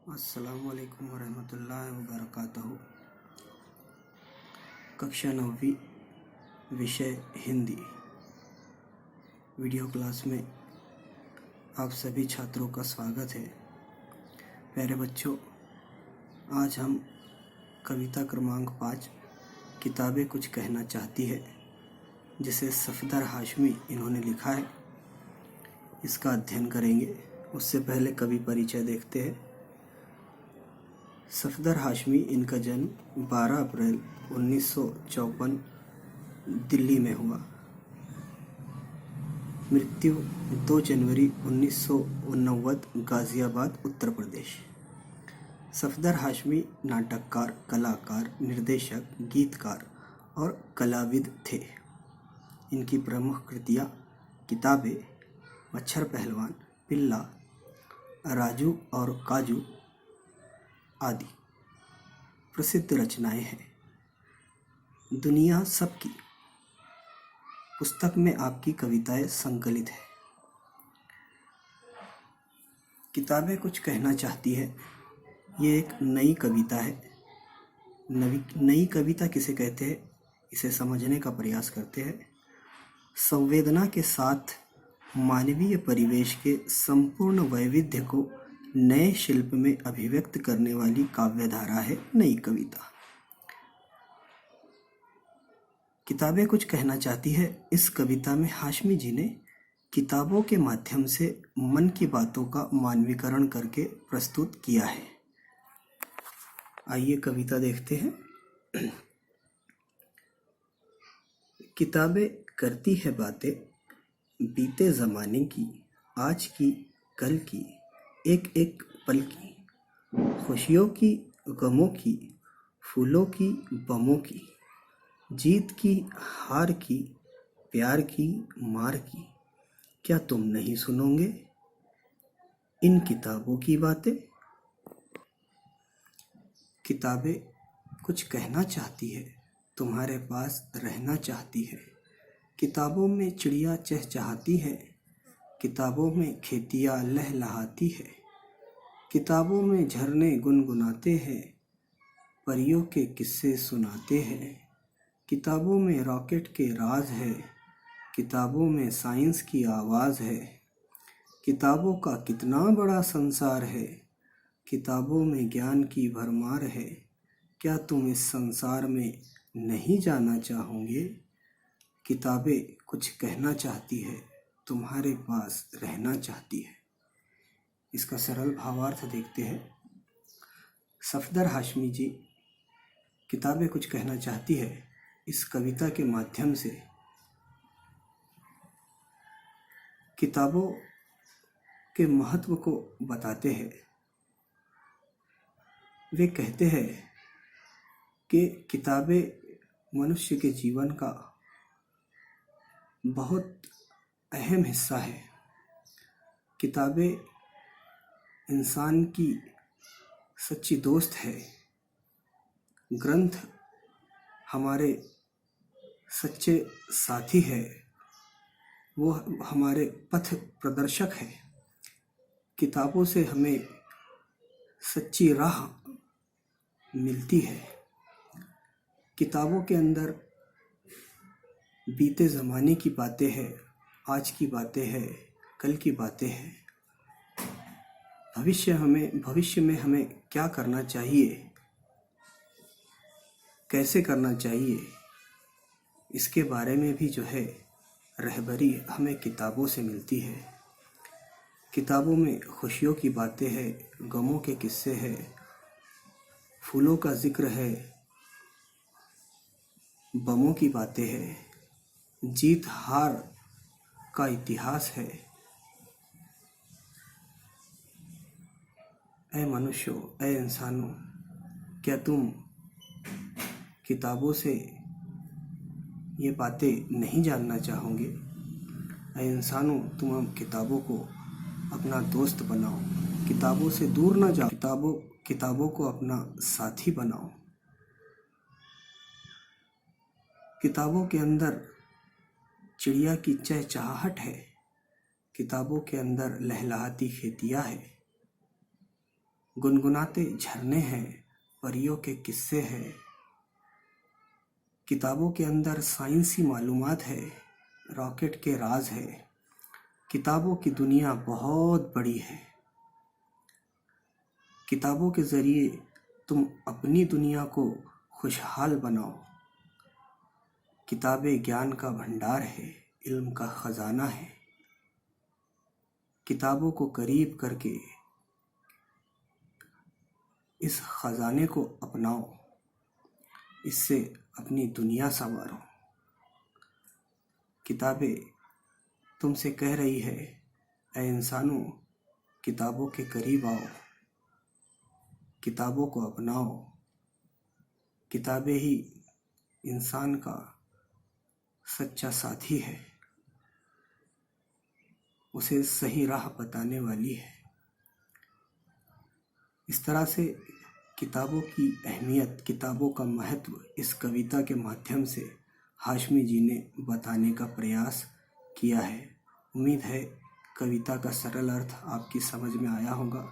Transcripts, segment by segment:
अस्सलामुअलैकुम वरहमतुल्लाहि वबरकातुहू। कक्षा 9वीं, विषय हिंदी। वीडियो क्लास में आप सभी छात्रों का स्वागत है। प्यारे बच्चों, आज हम कविता क्रमांक 5 किताबें कुछ कहना चाहती है, जिसे सफदर हाशमी इन्होंने लिखा है, इसका अध्ययन करेंगे। उससे पहले कवि परिचय देखते हैं। सफदर हाशमी, इनका जन्म 12 अप्रैल 1954 दिल्ली में हुआ। मृत्यु 2 जनवरी 1989 गाज़ियाबाद, उत्तर प्रदेश। सफदर हाशमी नाटककार, कलाकार, निर्देशक, गीतकार और कलाविद थे। इनकी प्रमुख कृतियाँ किताबें मच्छर पहलवान, पिल्ला, राजू और काजू आदि प्रसिद्ध रचनाएं हैं। दुनिया सबकी पुस्तक में आपकी कविताएं संकलित है। किताबें कुछ कहना चाहती है, ये एक नई कविता है। नई कविता किसे कहते हैं, इसे समझने का प्रयास करते हैं। संवेदना के साथ मानवीय परिवेश के संपूर्ण वैविध्य को नए शिल्प में अभिव्यक्त करने वाली काव्यधारा है नई कविता। किताबें कुछ कहना चाहती है, इस कविता में हाशमी जी ने किताबों के माध्यम से मन की बातों का मानवीकरण करके प्रस्तुत किया है। आइए कविता देखते हैं। किताबें करती है बातें बीते ज़माने की, आज की, कल की, एक एक पल की, खुशियों की, गमों की, फूलों की, बमों की, जीत की, हार की, प्यार की, मार की। क्या तुम नहीं सुनोगे इन किताबों की बातें? किताबें कुछ कहना चाहती है, तुम्हारे पास रहना चाहती है। किताबों में चिड़िया चहचहाती है, किताबों में खेतियाँ लहलहाती है। किताबों में झरने गुनगुनाते हैं, परियों के किस्से सुनाते हैं। किताबों में रॉकेट के राज है, किताबों में साइंस की आवाज़ है। किताबों का कितना बड़ा संसार है, किताबों में ज्ञान की भरमार है। क्या तुम इस संसार में नहीं जाना चाहोगे? किताबें कुछ कहना चाहती है, तुम्हारे पास रहना चाहती है। इसका सरल भावार्थ देखते हैं। सफदर हाशमी जी किताबें कुछ कहना चाहती है, इस कविता के माध्यम से किताबों के महत्व को बताते हैं। वे कहते हैं कि किताबें मनुष्य के जीवन का बहुत अहम हिस्सा है। किताबें इंसान की सच्ची दोस्त है। ग्रंथ हमारे सच्चे साथी है, वो हमारे पथ प्रदर्शक है। किताबों से हमें सच्ची राह मिलती है। किताबों के अंदर बीते ज़माने की बातें हैं, आज की बातें हैं, कल की बातें हैं। भविष्य में हमें क्या करना चाहिए, कैसे करना चाहिए, इसके बारे में भी जो है रहबरी हमें किताबों से मिलती है। किताबों में खुशियों की बातें हैं, गमों के किस्से हैं, फूलों का जिक्र है, बमों की बातें हैं, जीत हार का इतिहास है। ऐ मनुष्यों, ऐ इंसानों, क्या तुम किताबों से ये बातें नहीं जानना चाहोगे? ऐ इंसानों, तुम किताबों को अपना दोस्त बनाओ, किताबों से दूर ना जाओ, किताबों को अपना साथी बनाओ। किताबों के अंदर चिड़िया की चहचहाहट है, किताबों के अंदर लहलहाती खेतियाँ है। गुनगुनाते झरने हैं, परियों के किस्से हैं। किताबों के अंदर साइंसी मालूमात है, रॉकेट के राज है। किताबों की दुनिया बहुत बड़ी है। किताबों के ज़रिए तुम अपनी दुनिया को खुशहाल बनाओ। किताबें ज्ञान का भंडार है, इल्म का ख़जाना है। किताबों को करीब करके इस ख़जाने को अपनाओ, इससे अपनी दुनिया संवारो। किताबें तुमसे कह रही है, ऐ इंसानों, किताबों के करीब आओ, किताबों को अपनाओ। किताबें ही इंसान का सच्चा साथी है, उसे सही राह बताने वाली है। इस तरह से किताबों की अहमियत, किताबों का महत्व इस कविता के माध्यम से हाशमी जी ने बताने का प्रयास किया है। उम्मीद है कविता का सरल अर्थ आपकी समझ में आया होगा।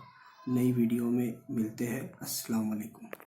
नई वीडियो में मिलते हैं। अस्सलाम वालेकुम।